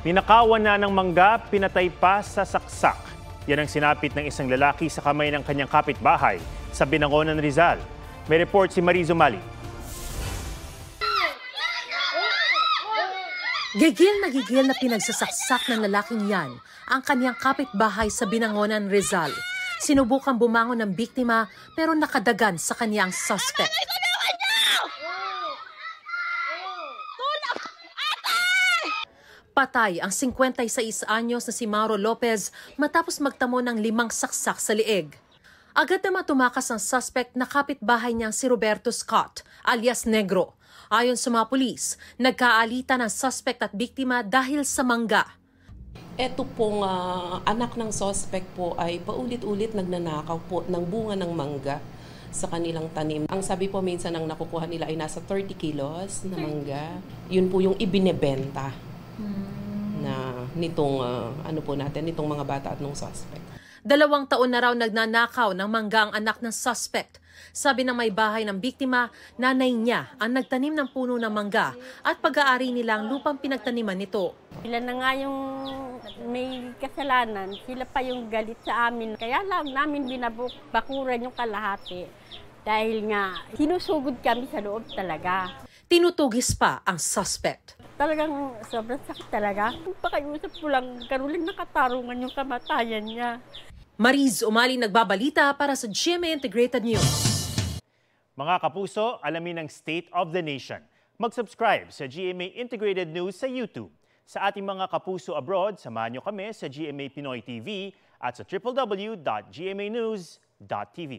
Ninakawan na ng mangga, pinatay pa sa saksak. Yan ang sinapit ng isang lalaki sa kamay ng kanyang kapitbahay sa Binangonan, Rizal. May report si Mariz Umali. Gigil na pinagsasaksak ng lalaking yan ang kanyang kapitbahay sa Binangonan, Rizal. Sinubukan bumangon ng biktima pero nakadagan sa kanyang suspect. Patay ang 56 anyos na si Mauro Lopez matapos magtamo ng 5 saksak sa lieg. Agad naman tumakas ang suspect na kapitbahay niyang si Roberto Scott alias Negro. Ayon sa mga pulis, nagkaalitan ang suspect at biktima dahil sa mangga. Ito pong anak ng suspect po ay paulit-ulit nagnanakaw po ng bunga ng mangga sa kanilang tanim. Ang sabi po minsan ang nakukuha nila ay nasa 30 kilos na mangga. Yun po yung ibinebenta na nitong nitong mga bata at nung suspect. 2 taon na raw nagnanakaw ng mangga ang anak ng suspect. Sabi ng may bahay ng biktima, nanay niya ang nagtanim ng puno ng mangga at pag-aari nila ang lupang pinagtaniman nito. Sila na nga yung may kasalanan, sila pa yung galit sa amin. Kaya lang namin binabakuran yung kalahati dahil nga sinusugod kami sa loob talaga. Tinutugis pa ang suspect. Talagang sobrang sakit talaga. Kung pakiusap mo lang, karuling nakatarungan yung kamatayan niya. Mariz Umali nagbabalita para sa GMA Integrated News. Mga kapuso, alamin ang State of the Nation. Mag-subscribe sa GMA Integrated News sa YouTube. Sa ating mga kapuso abroad, samahan niyo kami sa GMA Pinoy TV at sa www.gmanews.tv.